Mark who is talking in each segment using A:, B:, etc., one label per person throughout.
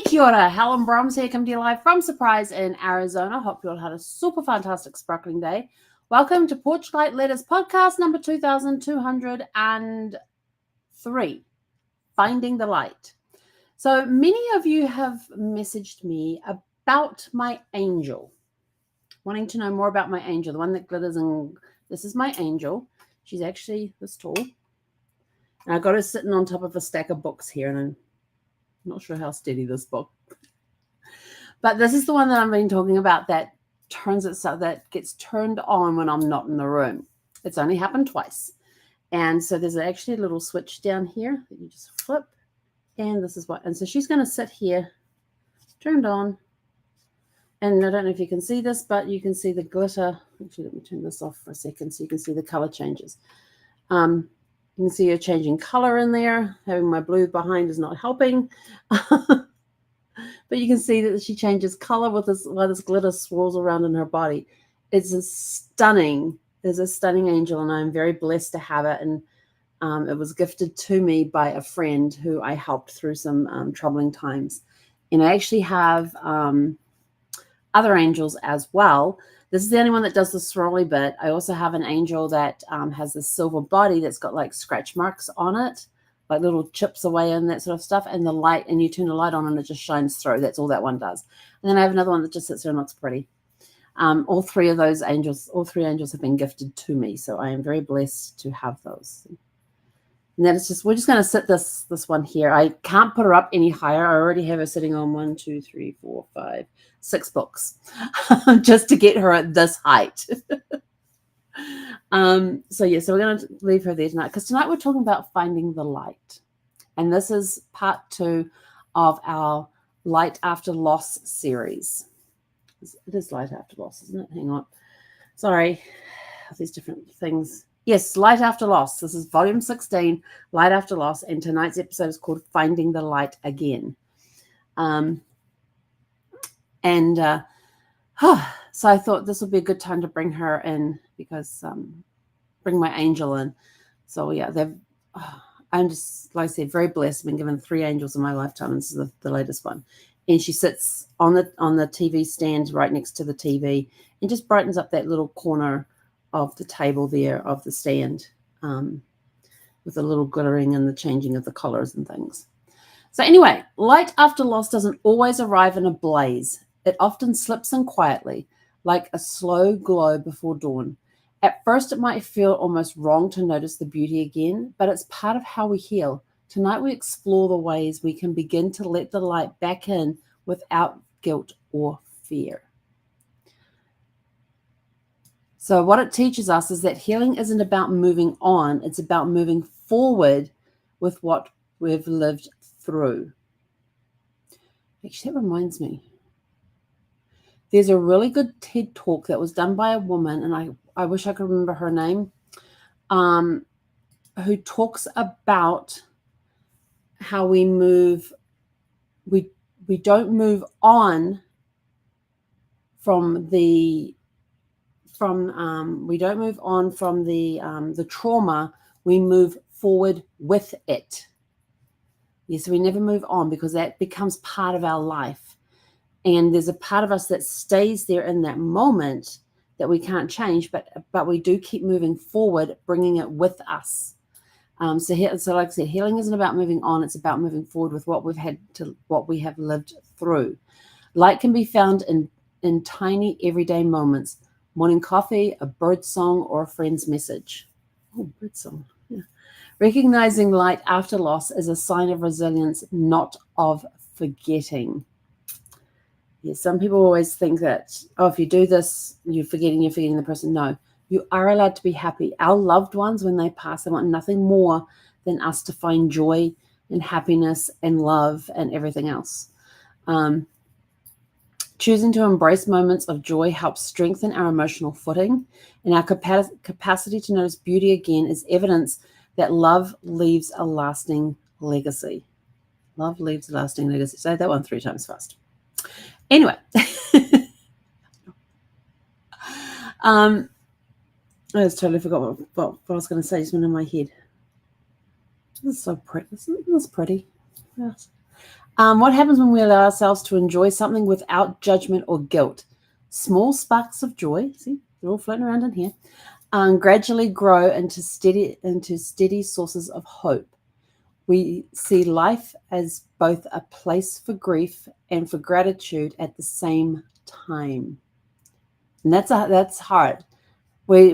A: Kia ora, Helen Brahms here, coming to you live from Surprise in Arizona. Hope you all had a super fantastic sparkling day. Welcome to Porchlight Letters podcast number 2203, Finding the Light. So many of you have messaged me about my angel, wanting to know more about my angel, the one that glitters, and this is my angel. She's actually this tall. And I got her sitting on top of a stack of books here, and I'm not sure how steady this book. But this is the one that I've been talking about that turns itself, that gets turned on when I'm not in the room. It's only happened twice. And so there's actually a little switch down here that you just flip. And this is what, and so she's going to sit here, turned on. And I don't know if you can see this, but you can see the glitter. Actually, let me turn this off for a second so you can see the color changes. You can see her changing color in there. Having my blue behind is not helping. But you can see that she changes color with this, while this glitter swirls around in her body. It's a stunning angel, and I'm very blessed to have it. And it was gifted to me by a friend who I helped through some troubling times. And I actually have other angels as well. This is the only one that does the swirly bit. I also have an angel that has this silver body that's got like scratch marks on it, like little chips away and that sort of stuff, and the light, and you turn the light on and it just shines through. That's all that one does. And then I have another one that just sits there and looks pretty. All three angels have been gifted to me, so I am very blessed to have those. And then it's just, we're just going to sit this one here. I can't put her up any higher. I already have her sitting on 1, 2, 3, 4, 5, 6 books just to get her at this height. So we're going to leave her there tonight, because tonight we're talking about finding the light. And this is part 2 of our Light After Loss series. It is Light After Loss, isn't it? Hang on. Sorry. These different things. Yes, Light After Loss. This is volume 16, Light After Loss. And tonight's episode is called Finding the Light Again. So I thought this would be a good time to bring her in, because bring my angel in. So yeah, I'm just, like I said, very blessed. I've been given 3 angels in my lifetime. This is the latest one. And she sits on the TV stand right next to the TV and just brightens up that little corner of the table there, of the stand, with a little glittering and the changing of the colors and things. So anyway, light after loss doesn't always arrive in a blaze. It often slips in quietly, like a slow glow before dawn. At first, it might feel almost wrong to notice the beauty again, but it's part of how we heal. Tonight, we explore the ways we can begin to let the light back in without guilt or fear. So what it teaches us is that healing isn't about moving on. It's about moving forward with what we've lived through. Actually, that reminds me. There's a really good TED talk that was done by a woman, and I wish I could remember her name, who talks about how we move. We don't move on from the trauma. We move forward with it. Yes, we never move on, because that becomes part of our life. And there's a part of us that stays there in that moment that we can't change, but we do keep moving forward, bringing it with us. So like I said, healing isn't about moving on. It's about moving forward with what we have lived through. Light can be found in tiny everyday moments: morning coffee, a bird song, or a friend's message. Oh, bird song. Yeah. Recognizing light after loss is a sign of resilience, not of forgetting. Yes, some people always think that, if you do this, you're forgetting the person. No, you are allowed to be happy. Our loved ones, when they pass, they want nothing more than us to find joy and happiness and love and everything else. Choosing to embrace moments of joy helps strengthen our emotional footing, and our capacity to notice beauty again is evidence that love leaves a lasting legacy. Love leaves a lasting legacy. Say that one 3 times fast. Anyway, I just totally forgot what I was going to say. Just went in my head. This is so pretty. Isn't this pretty? Yes. What happens when we allow ourselves to enjoy something without judgment or guilt? Small sparks of joy, see, they're all floating around in here, gradually grow into steady sources of hope. We see life as both a place for grief and for gratitude at the same time, and that's hard. We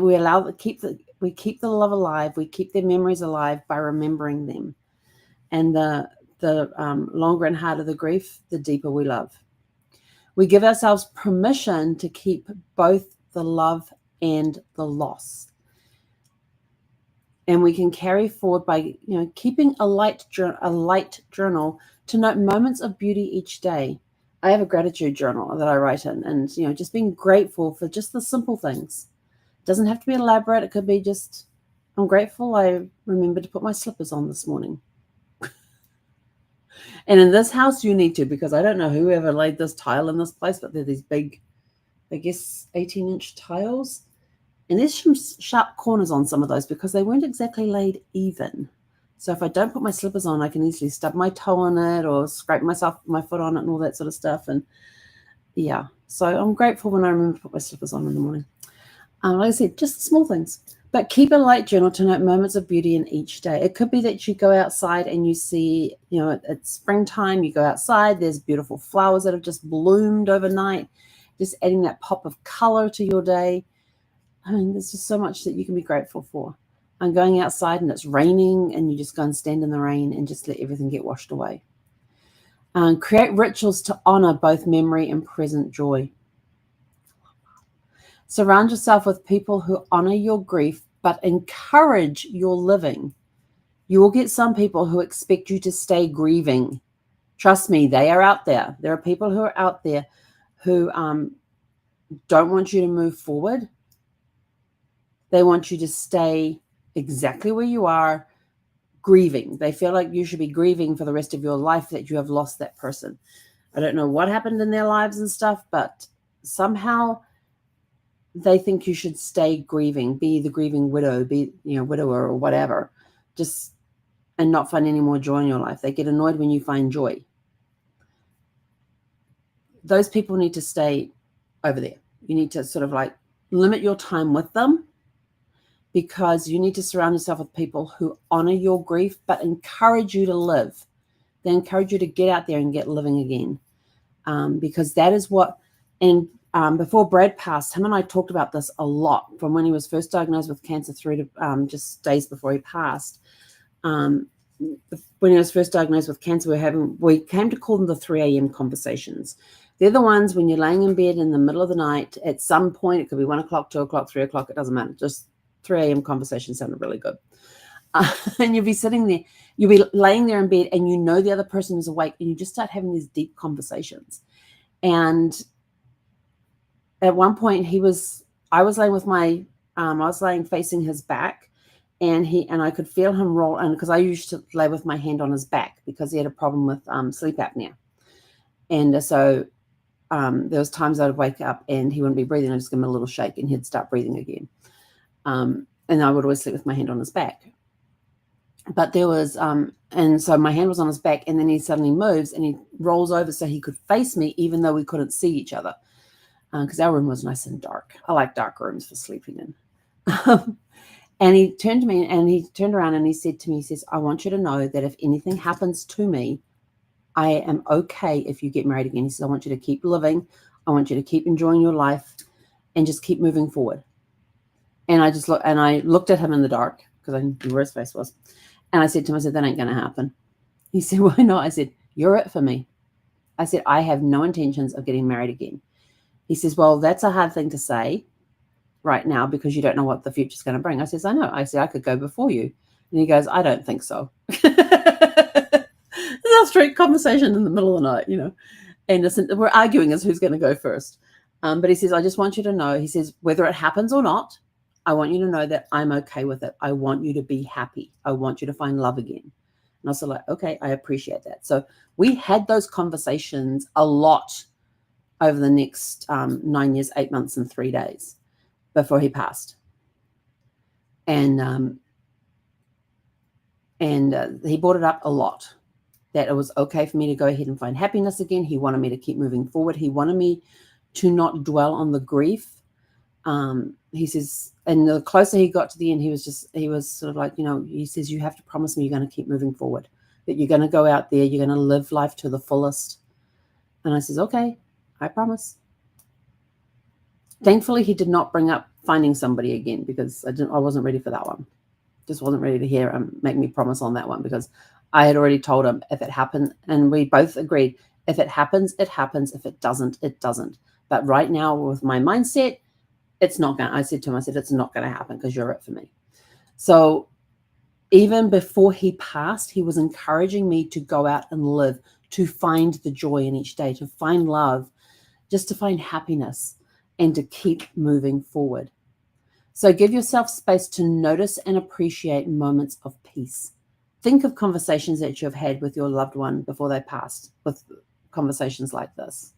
A: keep the love alive. We keep their memories alive by remembering them, and the longer and harder the grief, the deeper we love. We give ourselves permission to keep both the love and the loss. And we can carry forward by, keeping a light journal to note moments of beauty each day. I have a gratitude journal that I write in, and, just being grateful for just the simple things. It doesn't have to be elaborate. It could be just, I'm grateful I remembered to put my slippers on this morning. And in this house, you need to, because I don't know whoever laid this tile in this place, but they're these big, I guess, 18-inch tiles. And there's some sharp corners on some of those because they weren't exactly laid even. So if I don't put my slippers on, I can easily stub my toe on it or scrape my foot on it and all that sort of stuff. And yeah, so I'm grateful when I remember to put my slippers on in the morning. Like I said, just small things. But keep a light journal to note moments of beauty in each day. It could be that you go outside and you see, it's springtime, you go outside, there's beautiful flowers that have just bloomed overnight, just adding that pop of color to your day. I mean, there's just so much that you can be grateful for. And going outside and it's raining and you just go and stand in the rain and just let everything get washed away. Create rituals to honor both memory and present joy. Surround yourself with people who honor your grief but encourage your living. You will get some people who expect you to stay grieving. Trust me, they are out there. There are people who are out there who don't want you to move forward. They want you to stay exactly where you are, grieving. They feel like you should be grieving for the rest of your life that you have lost that person. I don't know what happened in their lives and stuff, but somehow they think you should stay grieving, be the grieving widow, be, widower or whatever, and not find any more joy in your life. They get annoyed when you find joy. Those people need to stay over there. You need to sort of limit your time with them, because you need to surround yourself with people who honor your grief but encourage you to live. They encourage you to get out there and get living again, because that is what. And before Brad passed, him and I talked about this a lot, from when he was first diagnosed with cancer through to just days before he passed. When he was first diagnosed with cancer, we came to call them the 3 a.m. conversations. They're the ones when you're laying in bed in the middle of the night, at some point, it could be 1 o'clock, 2 o'clock, 3 o'clock, it doesn't matter. Just 3 a.m. conversations sounded really good. And you'll be sitting there, you'll be laying there in bed, and the other person is awake, and you just start having these deep conversations. And at one point I was laying facing his back, and I could feel him roll. And because I used to lay with my hand on his back because he had a problem with sleep apnea. And so there was times I'd wake up and he wouldn't be breathing. I'd just give him a little shake and he'd start breathing again. And I would always sleep with my hand on his back. But there was, and so my hand was on his back, and then he suddenly moves and he rolls over so he could face me, even though we couldn't see each other. Because our room was nice and dark. I like dark rooms for sleeping in. And he turned to me, and he turned around and he said to me, he says, I want you to know that if anything happens to me, I am okay if you get married again. He says, I want you to keep living. I want you to keep enjoying your life and just keep moving forward. And I looked at him in the dark because I knew where his face was. And I said to him, that ain't going to happen. He said, why not? I said, you're it for me. I said, I have no intentions of getting married again. He says, well, that's a hard thing to say right now because you don't know what the future's going to bring. I says, I know. I said, I could go before you. And he goes, I don't think so. It's a straight conversation in the middle of the night, And we're arguing as who's going to go first. But he says, I just want you to know, he says, whether it happens or not, I want you to know that I'm okay with it. I want you to be happy. I want you to find love again. And I was like, okay, I appreciate that. So we had those conversations a lot over the next 9 years, 8 months, and 3 days before he passed. And he brought it up a lot. that it was okay for me to go ahead and find happiness again. He wanted me to keep moving forward. He wanted me to not dwell on the grief. He says, and the closer he got to the end, he was sort of like, he says, you have to promise me you're going to keep moving forward, that you're going to go out there, you're going to live life to the fullest. And I says, okay, I promise. Thankfully, he did not bring up finding somebody again, because I wasn't ready for that one. Just wasn't ready to hear him make me promise on that one, because I had already told him if it happened, and we both agreed, if it happens, it happens. If it doesn't, it doesn't. But right now, with my mindset, it's not going to, I said to him, it's not going to happen, because you're it for me. So even before he passed, he was encouraging me to go out and live, to find the joy in each day, to find love, just to find happiness, and to keep moving forward. So give yourself space to notice and appreciate moments of peace. Think of conversations that you've had with your loved one before they passed, with conversations like this.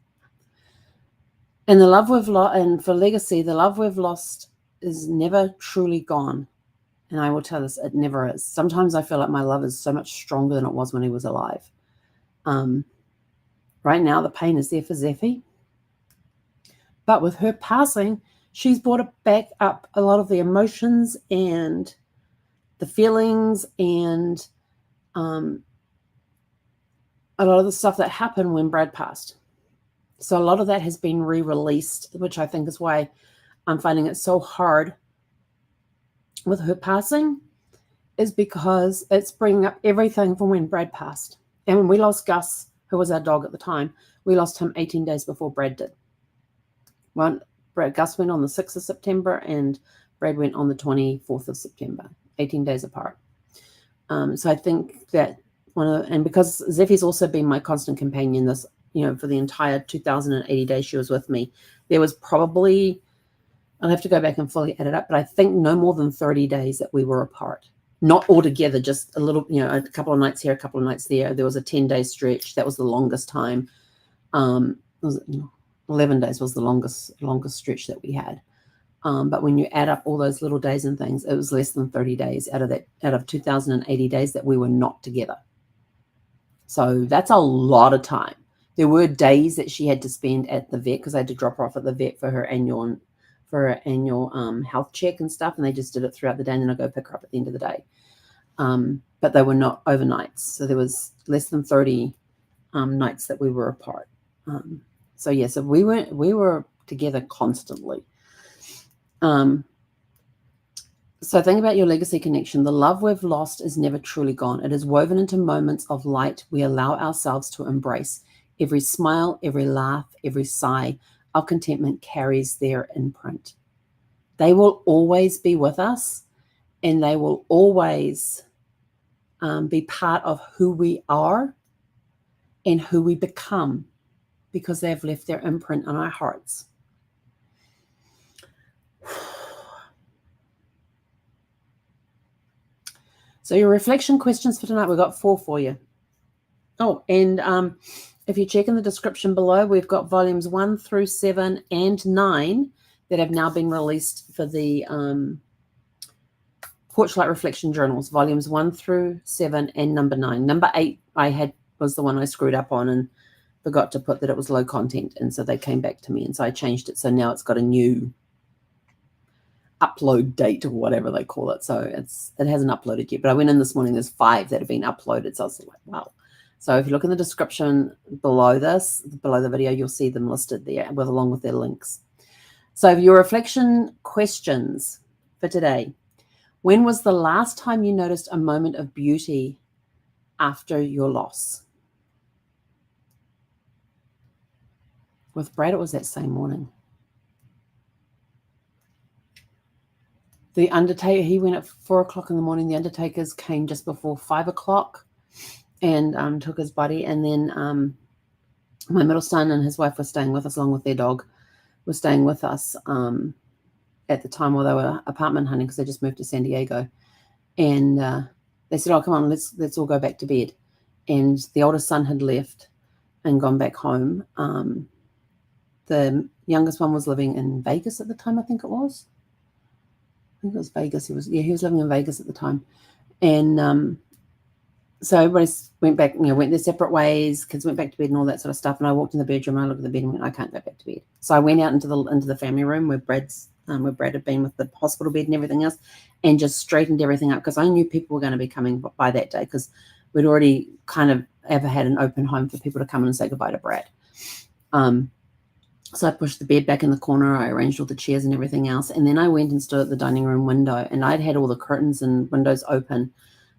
A: And the love we've lost, and for legacy, the love we've lost is never truly gone. And I will tell this, it never is. Sometimes I feel like my love is so much stronger than it was when he was alive. Right now, the pain is there for Zeffie. But with her passing, she's brought back up a lot of the emotions and the feelings and a lot of the stuff that happened when Brad passed. So a lot of that has been re-released, which I think is why I'm finding it so hard with her passing, is because it's bringing up everything from when Brad passed. And when we lost Gus, who was our dog at the time, we lost him 18 days before Brad did. Gus went on the 6th of September and Brad went on the 24th of September, 18 days apart. So I think that and because Zeffie's also been my constant companion this, for the entire 2,080 days she was with me, there was probably, I'll have to go back and fully add it up, but I think no more than 30 days that we were apart. Not all together, just a little, a couple of nights here, a couple of nights there. There was a 10-day stretch. That was the longest time. 11 days was the longest stretch that we had. But when you add up all those little days and things, it was less than 30 days out of 2,080 days that we were not together. So that's a lot of time. There were days that she had to spend at the vet, because I had to drop her off at the vet for her annual health check and stuff, and they just did it throughout the day, and then I go pick her up at the end of the day. But they were not overnights, so there was less than 30 nights that we were apart. So we were together constantly. So think about your legacy connection. The love we've lost is never truly gone. It is woven into moments of light we allow ourselves to embrace. Every smile, every laugh, every sigh of contentment carries their imprint. They will always be with us, and they will always be part of who we are and who we become, because they've left their imprint on our hearts. So your reflection questions for tonight, we've got 4 for you. Oh, and if you check in the description below, we've got volumes 1 through 7 and 9 that have now been released for the Porchlight Reflection Journals, volumes 1 through 7 and number 9. Number 8 was the one I screwed up on and forgot to put that it was low content, and so they came back to me, and so I changed it. So now it's got a new upload date or whatever they call it. So it hasn't uploaded yet, but I went in this morning, there's 5 that have been uploaded. So I was like, wow. So if you look in the description below the video, you'll see them listed there along with their links. So your reflection questions for today. When was the last time you noticed a moment of beauty after your loss? With Brad, it was that same morning. The undertaker, he went at 4 o'clock in the morning. The undertakers came just before 5 o'clock and took his body. And then my middle son and his wife were staying with us, along with their dog, were staying with us at the time while they were apartment hunting, because they just moved to San Diego. And they said, oh, come on, let's all go back to bed. And the oldest son had left and gone back home. The youngest one was living in Vegas at the time, I think it was. I think it was Vegas. He was living in Vegas at the time. And So everybody went back, went their separate ways. Kids went back to bed and all that sort of stuff. And I walked in the bedroom and I looked at the bed and went, I can't go back to bed. So I went out into the family room where Brad had been with the hospital bed and everything else, and just straightened everything up, because I knew people were going to be coming by that day, because we'd already kind of ever had an open home for people to come in and say goodbye to Brad. So I pushed the bed back in the corner. I arranged all the chairs and everything else. And then I went and stood at the dining room window, and I'd had all the curtains and windows open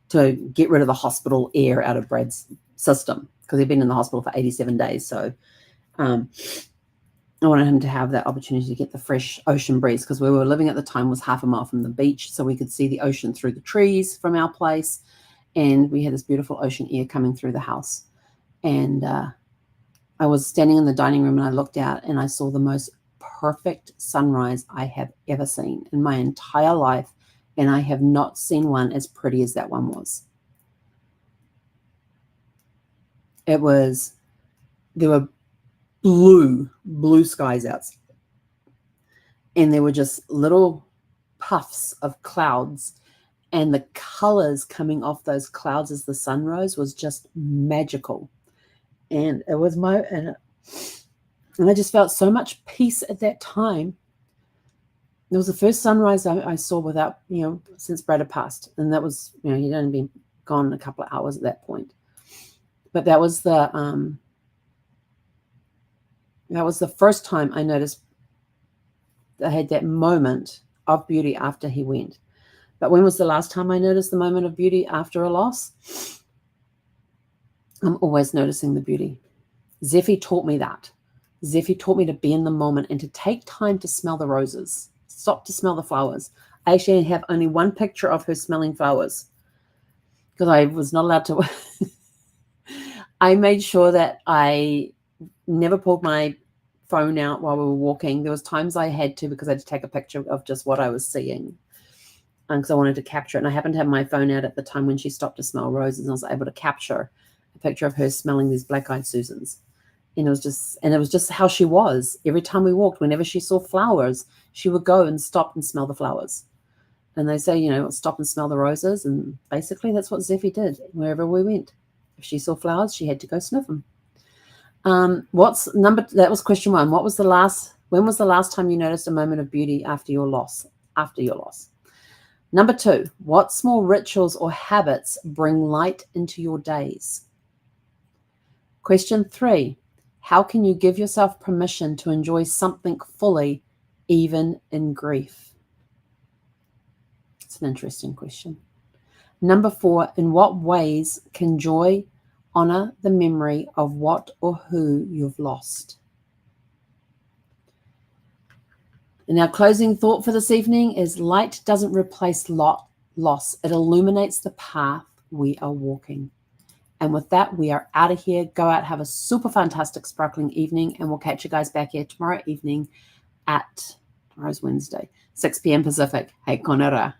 A: to get rid of the hospital air out of Brad's system, because he'd been in the hospital for 87 days. So I wanted him to have that opportunity to get the fresh ocean breeze, because where we were living at the time was half a mile from the beach, so we could see the ocean through the trees from our place, and we had this beautiful ocean air coming through the house. And I was standing in the dining room and I looked out and I saw the most perfect sunrise I have ever seen in my entire life, and I have not seen one as pretty as that one was. There were blue skies outside, and there were just little puffs of clouds, and the colors coming off those clouds as the sun rose was just magical. And it was and I just felt so much peace at that time. It was the first sunrise I saw without, since Brad had passed. And that was, he'd only been gone a couple of hours at that point. But that was the first time I noticed I had that moment of beauty after he went. But when was the last time I noticed the moment of beauty after a loss? I'm always noticing the beauty. Zephy taught me that. Zephy taught me to be in the moment and to take time to smell the roses. Stop to smell the flowers. I actually have only one picture of her smelling flowers, because I was not allowed to. I made sure that I never pulled my phone out while we were walking. There was times I had to, because I had to take a picture of just what I was seeing, because I wanted to capture it. And I happened to have my phone out at the time when she stopped to smell roses, and I was able to capture a picture of her smelling these black-eyed Susans. And it was just how she was. Every time we walked, whenever she saw flowers, she would go and stop and smell the flowers. And they say, stop and smell the roses. And basically that's what Zephy did wherever we went. If she saw flowers, she had to go sniff them. That was question 1. When was the last time you noticed a moment of beauty after your loss? Number 2, what small rituals or habits bring light into your days? Question 3, how can you give yourself permission to enjoy something fully, even in grief? It's an interesting question. Number 4, in what ways can joy honor the memory of what or who you've lost? And our closing thought for this evening is, light doesn't replace loss. It illuminates the path we are walking. And with that, we are out of here. Go out, have a super fantastic, sparkling evening, and we'll catch you guys back here tomorrow evening tomorrow's Wednesday, 6 p.m. Pacific. Hei konera.